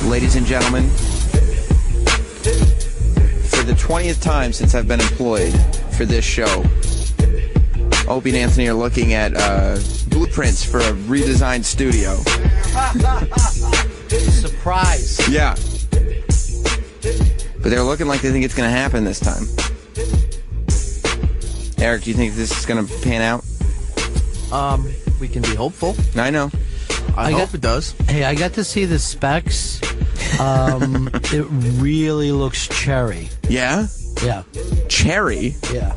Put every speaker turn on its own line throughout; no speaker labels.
Ladies and gentlemen, for the 20th time since I've been employed for this show, Opie and Anthony are looking at blueprints for a redesigned studio.
Surprise.
Yeah. But they're looking like they think it's going to happen this time. Eric, do you think this is going to pan out?
We can be hopeful.
I know.
I hope it does.
Hey, I got to see the specs. It really looks cherry.
Yeah?
Yeah.
Cherry?
Yeah.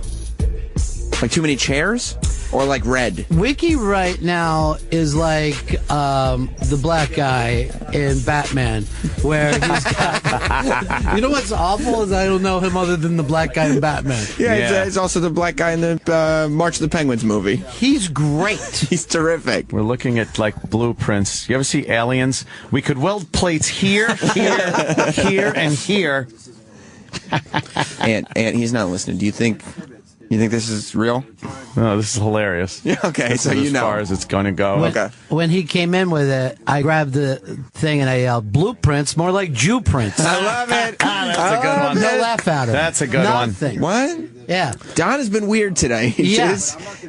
Like too many chairs? Or like red?
Wiki right now is like the black guy in Batman, where he's got... You know what's awful is I don't know him other than the black guy in Batman.
Yeah. He's also the black guy in the March of the Penguins movie.
He's great.
He's terrific.
We're looking at, like, blueprints. You ever see Aliens? We could weld plates here, here, and here.
And he's not listening. Do you think this is real?
No, this is hilarious.
Yeah, okay,
This
so
is
you
as
know.
far as it's going to go.
Okay.
When he came in with it, I grabbed the thing and I yelled, "Blueprints, more like Jew prints."
I love it.
That's a good one.
No laugh at him.
That's a good one.
Nothing.
What?
Yeah.
Don has been weird today.
Yeah.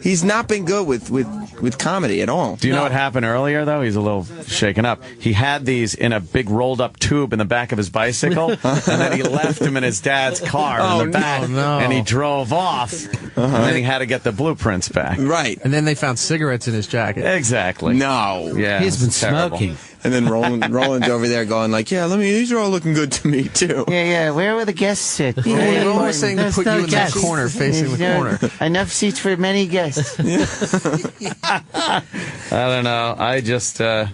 He's not been good with comedy at all.
Do you know what happened earlier, though? He's a little shaken up. He had these in a big rolled-up tube in the back of his bicycle, and then he left him in his dad's car in the back, and he drove off, and then he had to get the blueprints back.
Right.
And then they found cigarettes in his jacket.
Exactly.
No.
Yeah.
He's been
it's terrible.
smoking.
And then Roland's over there going like, yeah, these are all looking good to me, too.
Yeah. Where will the guests sit?
Roland was saying to put you in that corner, facing the corner.
Enough seats for many guests.
I don't know. I just, I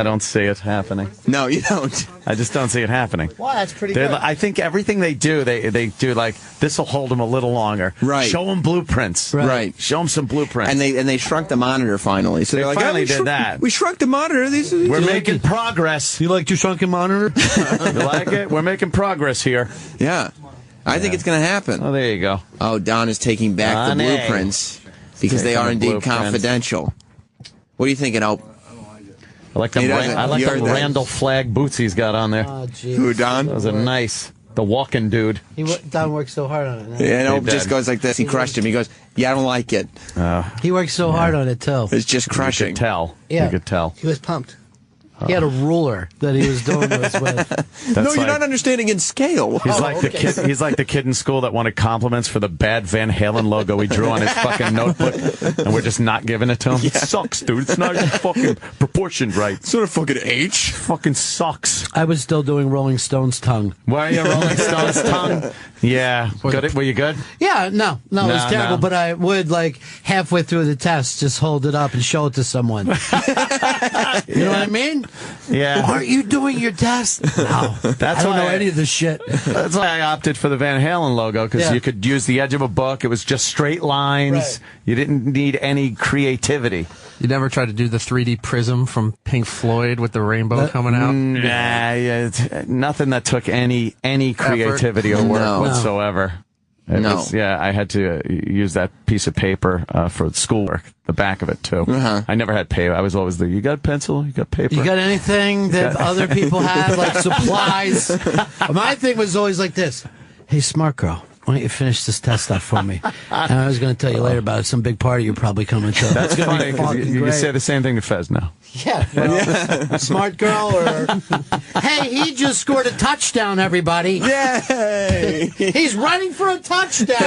don't see it happening.
No, you don't.
I just don't see it happening.
Well, that's pretty good.
I think everything they do, they do like, this will hold them a little longer.
Right.
Show them blueprints.
Right.
Show them some blueprints.
And they shrunk the monitor finally. So
They
they're like,
finally
we
did
shrunk-
that.
We shrunk the monitor.
We're making progress.
You like your shrunken monitor?
You like it? We're making progress here.
Yeah. I think it's going to happen.
Oh, there you go.
Oh, Don is taking back
Don
the
A.
blueprints because they
Taking
are
the
indeed
blueprints.
confidential. What are you thinking, Ope?
I like them,
He doesn't-
I like
you're
them
the-
Randall flag boots he's got on there.
Oh, jeez.
Who, Don?
Those are nice. The walking dude.
Don worked so hard on it.
Yeah, and Ope
He
just
did.
goes like this. He crushed him. He goes, yeah, I don't like it.
He worked so hard on it, too.
It's just
You
crushing.
could tell.
Yeah.
You could tell.
He was pumped. He had a ruler that he was doing this with.
That's
No, you're
like-
not understanding in scale.
He's like the kid. He's like the kid in school that wanted compliments for the bad Van Halen logo he drew on his fucking notebook, and we're just not giving it to him. It sucks, dude. It's not fucking proportioned right.
It's not a fucking H.
Fucking sucks.
I was still doing Rolling Stones' tongue.
Why are you Rolling Stones tongue? Yeah. Good. Were you good?
Yeah, no, it was
No,
terrible.
no.
But I would, like, halfway through the test, just hold it up and show it to someone. You know what I mean?
Yeah.
Aren't you doing your test? No.
That's
I don't
why
know any of this shit.
That's why I opted for the Van Halen logo, because
Yeah.
you could use the edge of a book. It was just straight lines.
Right.
You didn't need any creativity.
You never tried to do the 3D prism from Pink Floyd with the rainbow coming out?
Nah, yeah, nothing that took any creativity or work
No.
whatsoever. It
No.
was, yeah, I had to use that piece of paper for schoolwork, the back of it, too. I never had paper. I was always you got a pencil? You got paper?
You got anything that other people have, like supplies? My thing was always like this. Hey, smart girl, why don't you finish this test up for me? And I was going to tell you later about some big party you're probably coming to.
That's
It's gonna
funny,
be
'cause
fucking
you
great.
say the same thing to Fez now.
Yeah, well, smart girl, or hey, he just scored a touchdown, everybody.
Yay!
He's running for a touchdown.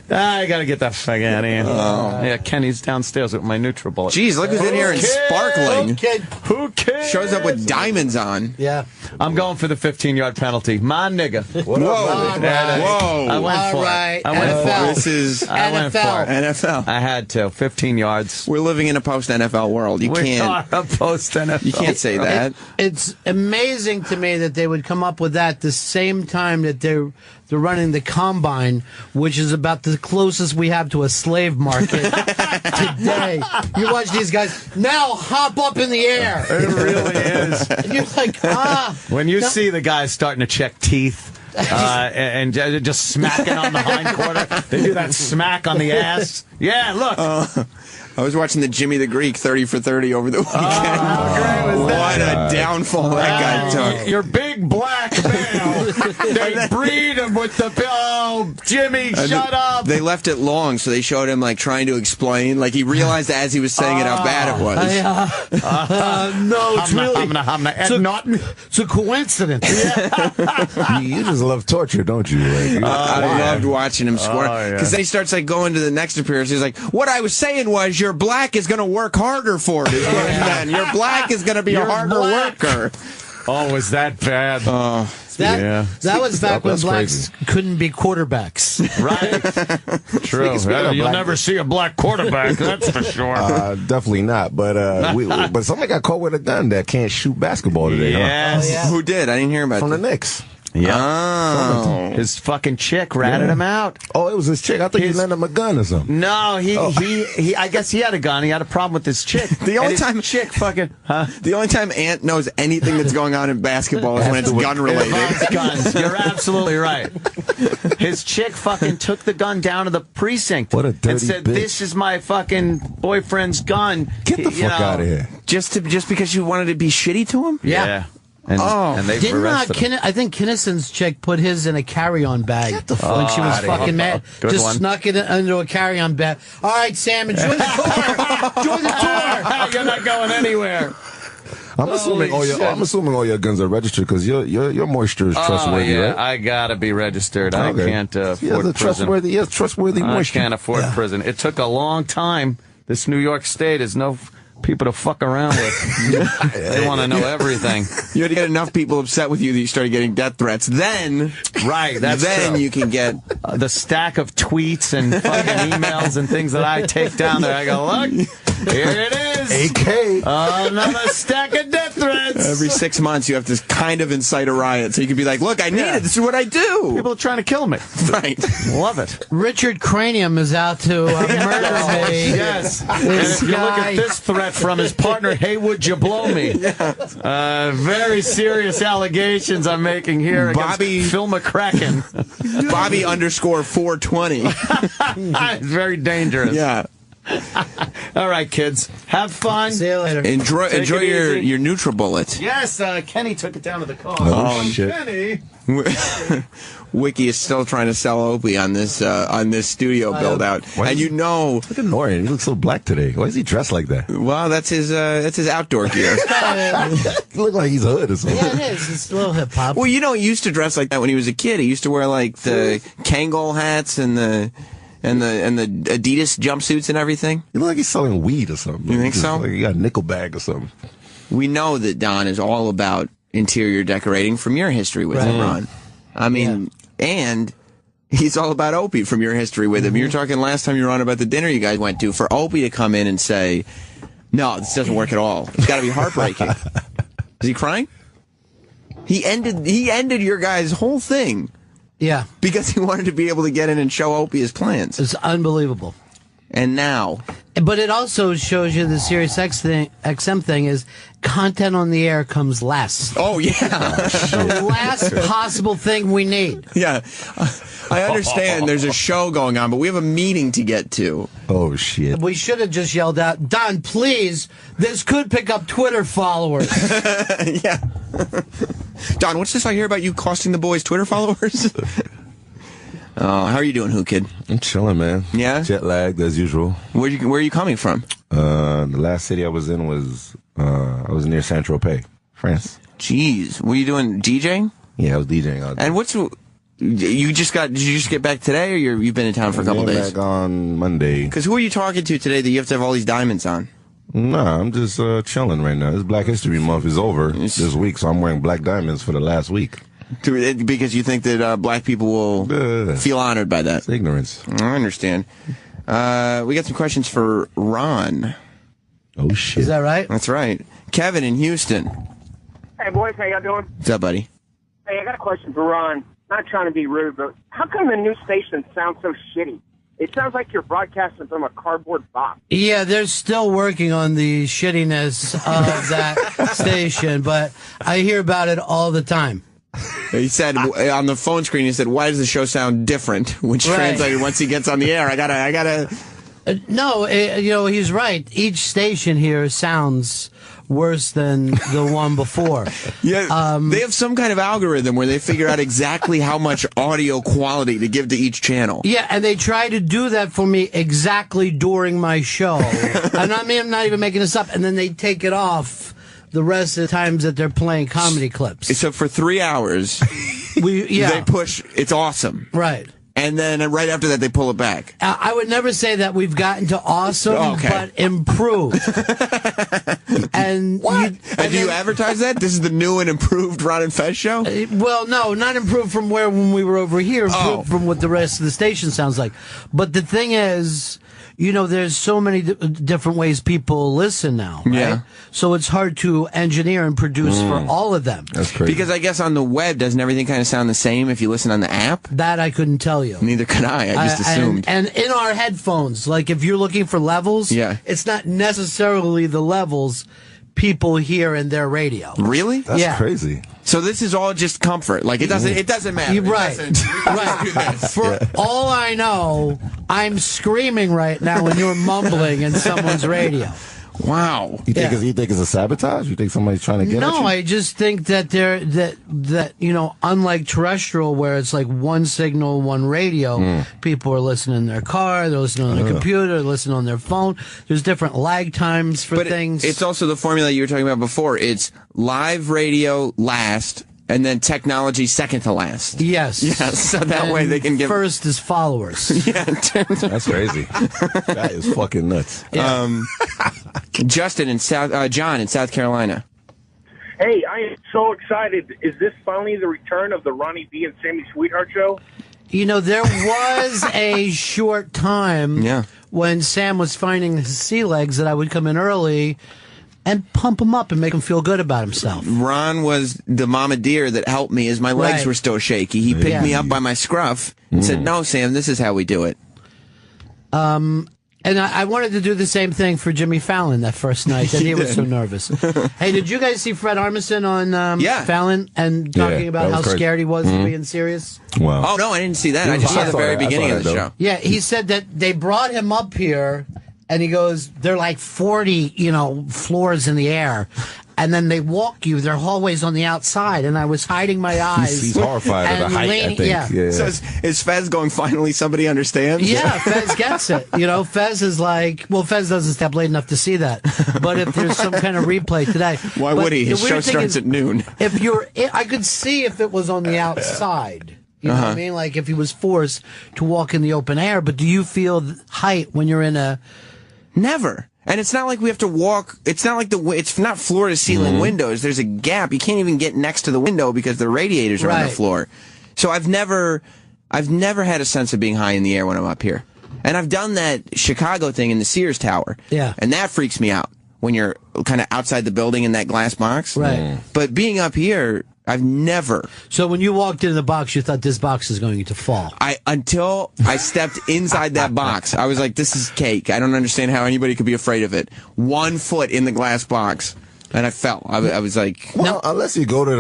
I got to get that fuck out of here. Yeah, Kenny's downstairs with my NutriBullet.
Jeez, look who's in here and sparkling.
Okay.
Who cares?
Shows up with diamonds on.
Yeah.
I'm going for the 15-yard penalty. My nigga.
Whoa. Whoa.
I went for
right.
it. I went for
NFL.
it.
This is
I went for it.
NFL.
I had to. 15 yards.
We're living in a post-NFL world. You
We
can't.
are a post-NFL.
You can't say that.
It's amazing to me that they would come up with that the same time that they're running the combine, which is about the closest we have to a slave market today. You watch these guys now hop up in the air.
It really is.
And you're like,
When you see the guys starting to check teeth and just smacking on the hindquarter, they do that smack on the ass. Yeah, look.
I was watching the Jimmy the Greek 30 for 30 over the weekend. What a downfall that guy took.
Your big black male. They breed him with the... Oh, Jimmy, shut up.
They left it long, so they showed him like trying to explain. Like he realized as he was saying it how bad it was.
No, it's really...
It's a coincidence. You just love torture, don't you? Like,
I loved watching him squirm. Because then he starts like going to the next appearance. He's like, what I was saying was your black is going to work harder for it. Your black is going to be a harder worker.
Oh, was that bad?
That was back when blacks couldn't be quarterbacks.
Right. True. You'll never see a black quarterback, that's for sure.
Definitely not. But somebody got caught with a gun that can't shoot basketball today.
Yes.
Huh?
Who did? I didn't hear about
From
that.
the Knicks.
Yeah.
Oh.
His fucking chick ratted him out.
Oh, it was his chick. I thought he lent him a gun or something.
No, he I guess he had a gun. He had a problem with his chick.
The only time
chick fucking
The only time Ant knows anything that's going on in basketball is when it's gun related.
It's guns. You're absolutely right. His chick fucking took the gun down to the precinct.
What a dirty
and said,
bitch.
"This is my fucking boyfriend's gun."
Get the fuck out of here.
Just because you wanted to be shitty to him?
Yeah. And they arrested him.
I think Kinnison's chick put his in a carry-on bag when she was fucking mad.
Good
Just
one.
snuck it into a carry-on bag. All right, Sam, enjoy the tour. Enjoy the tour.
You're not going anywhere.
I'm assuming all your guns are registered because your moisture is trustworthy, right?
I gotta be registered. I can't afford prison.
He has trustworthy moisture.
I can't afford prison. It took a long time. This New York State is no people to fuck around with. They want to know everything.
You had to get enough people upset with you that you started getting death threats. Then,
true.
you can get
the stack of tweets and fucking emails and things that I take down there. I go, look, here it is.
AK.
Another stack of death threats.
every 6 months you have to kind of incite a riot. So you can be like, look, I need it. This is what I do.
People are trying to kill me.
Right.
Love it.
Richard Cranium is out to murder me.
Yes. And if you look at this threat from his partner, hey, would you blow me? Very serious allegations I'm making here
Bobby
against Phil McCracken.
Bobby _420.
It's very dangerous.
Yeah.
All right, kids. Have fun.
See you later.
Enjoy
it
your NutriBullet.
Yes, Kenny took it down to the car.
Oh, shit.
Kenny.
Wiki is still trying to sell Opie on this studio build out. And you know,
Look at Norian. He looks so black today. Why is he dressed like that?
well, that's his outdoor gear.
He look like he's a hood or something.
Yeah, it is. It's a little hip hop.
Well, you know, he used to dress like that when he was a kid. He used to wear like the Kangol hats and the Adidas jumpsuits and everything.
He look like he's selling weed or something.
You think so?
Like he got a nickel bag or something.
We know that Don is all about interior decorating from your history with him, Ron. I mean, and he's all about Opie from your history with him. You were talking last time you were on about the dinner you guys went to. For Opie to come in and say, no, this doesn't work at all. It's got to be heartbreaking. Is he crying? He ended your guys' whole thing.
Yeah.
Because he wanted to be able to get in and show Opie his plans.
It's unbelievable.
And now.
But it also shows you the Sirius XM thing is content on the air comes last.
Oh, yeah.
The last possible thing we need.
Yeah. I understand there's a show going on, but we have a meeting to get to.
Oh, shit.
We should have just yelled out, Don, please, this could pick up Twitter followers.
Yeah. Don, what's this I hear about you costing the boys Twitter followers? How are you doing, Whoo Kid?
I'm chilling, man.
Yeah?
Jet lagged as usual.
Where are you coming from?
The last city I was in was I was near Saint-Tropez, France.
Jeez. Were you doing DJing?
Yeah, I was DJing out there.
And did you just get back today, or you've been in town for a couple days?
Back on Monday.
Because who are you talking to today that you have to have all these diamonds on?
Nah, I'm just chilling right now. This Black History Month is over this week, so I'm wearing black diamonds for the last week.
Because you think that black people will feel honored by that.
It's ignorance.
I understand. We got some questions for Ron.
Oh, shit.
Is that right?
That's right. Kevin in Houston.
Hey, boys, how y'all doing?
What's up, buddy?
Hey, I got a question for Ron. Not trying to be rude, but how come the new station sounds so shitty? It sounds like you're broadcasting from a cardboard box.
Yeah, they're still working on the shittiness of that station, but I hear about it all the time.
He said on the phone screen, he said, why does the show sound different? Which translated once he gets on the air, I gotta
No, he's right. Each station here sounds worse than the one before.
Yeah, they have some kind of algorithm where they figure out exactly how much audio quality to give to each channel.
Yeah, and they try to do that for me exactly during my show. And I'm not even making this up. And then they take it off the rest of the times that they're playing comedy clips.
So for 3 hours, they push, it's awesome.
Right.
And then right after that, they pull it back.
I would never say that we've gotten to awesome, but improved. And
what? And do you advertise that? This is the new and improved Ron and Fez show?
Well, no, not improved from when we were over here. Improved from what the rest of the station sounds like. But the thing is, there's so many different ways people listen now. Right?
Yeah.
So it's hard to engineer and produce for all of them.
That's crazy.
Because I guess on the web, doesn't everything kind of sound the same if you listen on the app?
That I couldn't tell you.
Neither could I just assumed.
And in our headphones, like if you're looking for levels, it's not necessarily the levels people hear in their radio.
Really?
That's crazy.
So this is all just comfort. Like it doesn't matter.
Right. Right. For all I know, I'm screaming right now when you're mumbling in someone's radio.
Wow.
You think it's a sabotage? You think somebody's trying to get at you?
No, I just think that unlike terrestrial where it's like one signal, one radio, people are listening in their car, they're listening on their computer, they're listening on their phone. There's different lag times for things.
It's also the formula you were talking about before. It's live radio last, and then technology second to last.
Yes.
Yes. So that way they can get
first as followers.
Yeah.
That's crazy. That is fucking nuts.
Yeah.
John in South Carolina.
Hey, I am so excited. Is this finally the return of the Ronnie D and Sammy Sweetheart show?
There was a short time when Sam was finding his sea legs that I would come in early and pump him up and make him feel good about himself.
Ron was the mama deer that helped me as my legs were still shaky. He picked me up by my scruff and said, "No, Sam, this is how we do it."
And I wanted to do the same thing for Jimmy Fallon that first night that he was so nervous. Hey, did you guys see Fred Armisen on Fallon and talking about how scared he was of being serious?
Wow.
Oh, no, I didn't see that. I just saw the very beginning of the show.
Yeah, he said that they brought him up here, and he goes, they're like 40, floors in the air. And then they walk you. Their hallways on the outside, and I was hiding my eyes.
He's horrified at the height, I think. Yeah.
So is Fez going, finally somebody understands?
Yeah, Fez gets it. Fez is like, well, Fez doesn't step late enough to see that. But if there's some kind of replay today.
Why would he? His show starts at noon.
I could see if it was on the outside. You know what I mean? Like if he was forced to walk in the open air. But do you feel height when you're in a...
Never. And it's not like we have to walk. It's not like it's not floor to ceiling windows. There's a gap. You can't even get next to the window because the radiators are on the floor. So I've never had a sense of being high in the air when I'm up here. And I've done that Chicago thing in the Sears Tower.
Yeah.
And that freaks me out when you're kind of outside the building in that glass box.
Right.
But being up here, I've never.
So when you walked into the box, you thought this box is going to fall.
Until I stepped inside that box, I was like, this is cake. I don't understand how anybody could be afraid of it. 1 foot in the glass box. And I fell. I was like...
Well, unless you go to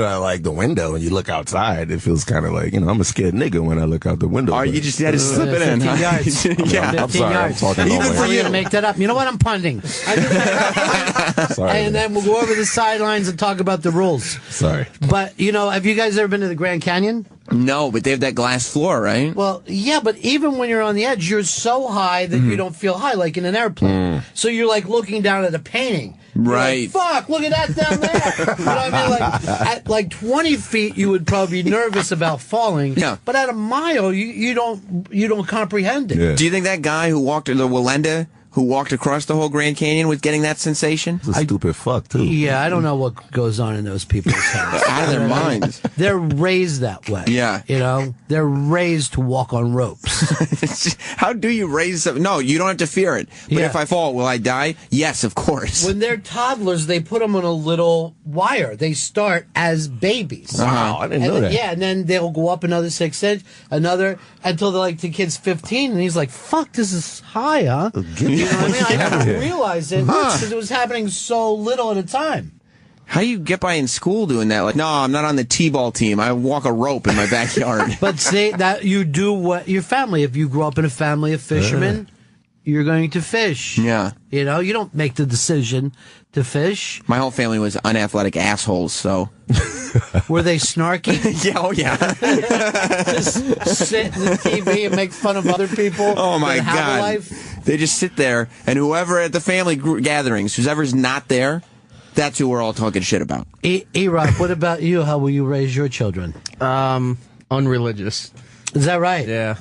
the window and you look outside, it feels kind of like, I'm a scared nigga when I look out the window.
Oh, you just had to slip it in, huh?
Yards.
I'm sorry,
yards.
I'm talking
Even
over.
for you to make that up. You know what? I'm punting.
Sorry.
And then we'll go over the sidelines and talk about the rules.
Sorry.
But, have you guys ever been to the Grand Canyon?
No, but they have that glass floor, right?
Well, yeah, but even when you're on the edge, you're so high that you don't feel high, like in an airplane. So you're like looking down at a painting.
Right.
Like, fuck, look at that down there. You know what I mean? Like, at 20 feet, you would probably be nervous about falling.
Yeah.
But at a mile, you don't comprehend it.
Yeah.
Do you think that guy who walked, the Walenda, who walked across the whole Grand Canyon was getting that sensation?
It's a stupid fuck, too.
Yeah, I don't know what goes on in those people's heads.
Out of their minds.
They're raised that way.
Yeah.
They're raised to walk on ropes.
How do you raise something? No, you don't have to fear it. But if I fall, will I die? Yes, of course.
When they're toddlers, they put them on a little wire. They start as babies.
Wow, I didn't know that.
Yeah, and then they'll go up another 6 inch, until they're like the kid's 15, and he's like, fuck, this is high, huh? You know what I mean? I never realized it because it was happening so little at a time.
How do you get by in school doing that? Like, no, I'm not on the T-ball team. I walk a rope in my backyard.
But see, that you do what your family, if you grew up in a family of fishermen, you're going to fish.
Yeah.
You know, you don't make the decision to fish.
My whole family was unathletic assholes, so.
Were they snarky?
Yeah, oh yeah.
Just sit in the TV and make fun of other people.
Oh my
that have a
God.
life?
They just sit there, and whoever at the family gatherings, whoever's not there, that's who we're all talking shit about.
E-Rock, what about you? How will you raise your children?
Unreligious.
Is that right?
Yeah.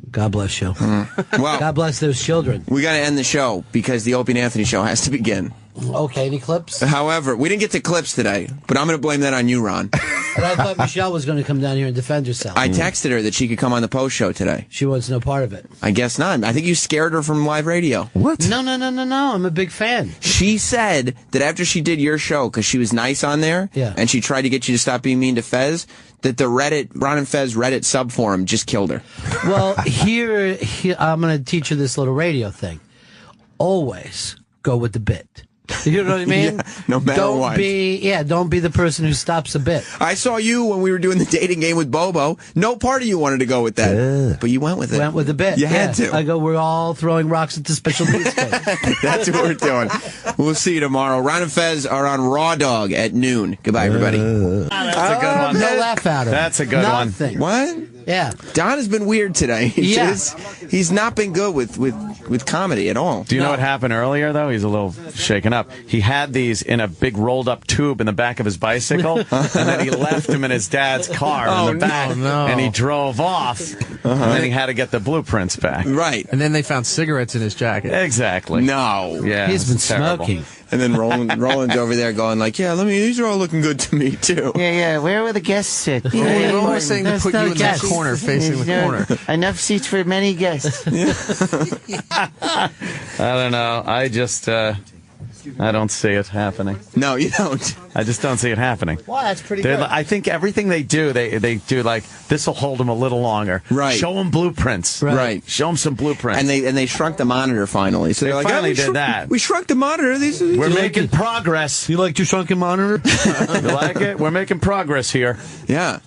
God bless you.
Well,
God bless those children.
we got to end the show because the Opie and Anthony show has to begin.
Okay, any clips?
However, we didn't get to clips today, but I'm going to blame that on you, Ron.
And I thought Michelle was going to come down here and defend herself.
I texted her that she could come on the post show today.
She wants no part of it.
I guess not. I think you scared her from live radio.
What?
No. I'm a big fan.
She said that after she did your show, because she was nice on there,
Yeah.
and she tried to get you to stop being mean to Fez, that the Ron and Fez Reddit subforum just killed her.
Well, here I'm going to teach you this little radio thing. Always go with the bit. You know what I mean?
Yeah, no matter
don't
what.
Don't be the person who stops a bit.
I saw you when we were doing the dating game with Bobo. No part of you wanted to go with that, but you went with it.
Went with the bit.
You had to.
I go, we're all throwing rocks at the special needs kid.
That's what we're doing. We'll see you tomorrow. Ron and Fez are on Raw Dog at noon. Goodbye, everybody.
That's a good one.
No laugh at him.
That's a good one.
Nothing.
What?
Yeah.
Don has been weird today.
Yeah.
He's not been good with comedy at all.
Do you know what happened earlier, though? He's a little shaken up. He had these in a big rolled-up tube in the back of his bicycle, and then he left them in his dad's car in the back, and he drove off, and then he had to get the blueprints back.
Right.
And then they found cigarettes in his jacket.
Exactly.
No.
Yeah.
He's been
it's terrible.
smoking.
And then Roland's over there going like, yeah, these are all looking good to me, too.
Yeah, where will the guests sit?
Roland was saying to
There's
put
no
you in
guests.
that corner, facing the corner.
Enough seats for many guests.
I don't know. I just, I don't see it happening.
No, you don't.
I just don't see it happening.
Well, that's pretty
They're
good.
I think everything they do, they do like, this will hold them a little longer.
Right.
Show them blueprints.
Right.
Show them some blueprints.
And they shrunk the monitor finally. So
They
they're like,
finally
we
did
shrunk-
that.
We shrunk the monitor.
We're making progress.
You like your shrunken monitor?
You like it? We're making progress here.
Yeah.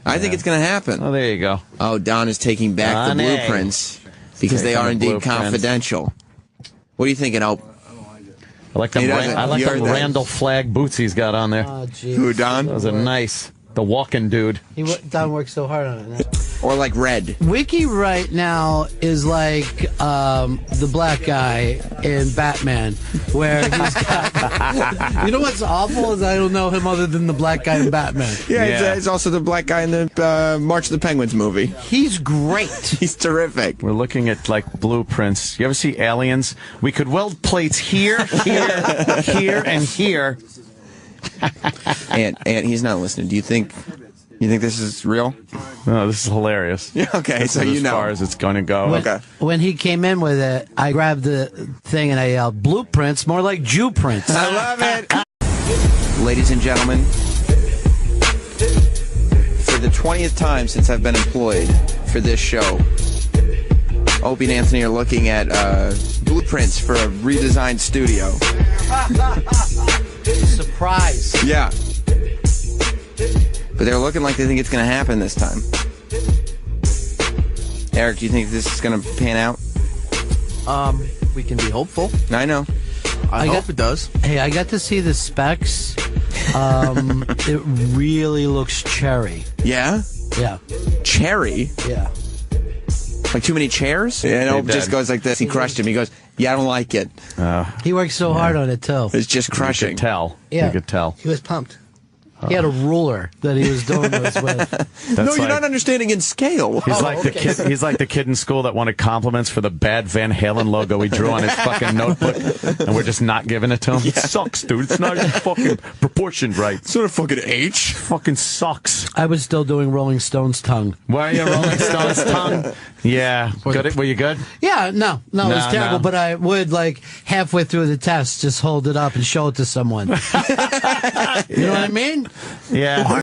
I think it's going to happen.
Oh, there you go.
Oh, Don is taking back the
Donnie.
blueprints because they
Taking
are
the
indeed
blueprints.
confidential. What are you thinking, Ope?
I like them,
He doesn't-
I like
you
them
heard that.
Randall flag boots he's got on there.
Oh, geez.
Who, Don?
Those are nice. The walking dude.
Don worked so hard on it.
Or like red?
Wiki right now is like the black guy in Batman, where he's got. You know what's awful is I don't know him other than the black guy in Batman.
Yeah,
Yeah.
It's also the black guy in the March of the Penguins movie.
He's great.
He's terrific.
We're looking at like blueprints. You ever see Aliens? We could weld plates here, here, and here.
And he's not listening. Do you think this is real?
Oh, this is hilarious.
Yeah. Okay.
This
So
is
you
as
know.
far as it's going to go.
Okay.
When he came in with it, I grabbed the thing and I yelled, "Blueprints, more like Jew prints."
I love it. Ladies and gentlemen, for the 20th time since I've been employed for this show, Opie and Anthony are looking at blueprints for a redesigned studio.
Surprise.
Yeah. But they're looking like they think it's going to happen this time. Eric, do you think this is going to pan out?
We can be hopeful.
I know.
I hope it does.
Hey, I got to see the specs. It really looks cherry.
Yeah?
Yeah.
Cherry?
Yeah.
Like too many chairs? And Ope just goes like this. He crushed him. He goes, yeah, I don't like it.
He worked so hard on it, too.
It's just
You
crushing.
could tell.
Yeah.
You could tell.
He was pumped. He had a ruler that he was doing this with.
That's
No, you're
like-
not understanding in scale.
He's like the kid. He's like the kid in school that wanted compliments for the bad Van Halen logo he drew on his fucking notebook, and we're just not giving it to him. It sucks, dude. It's not even fucking proportioned right.
It's not a fucking H.
Fucking sucks.
I was still doing Rolling Stones tongue.
Why are you Rolling Stones tongue? Yeah. Good. Were you good?
Yeah, no, it was
No,
terrible.
no.
But I would, like, halfway through the test, just hold it up and show it to someone. You know what I mean?
Yeah.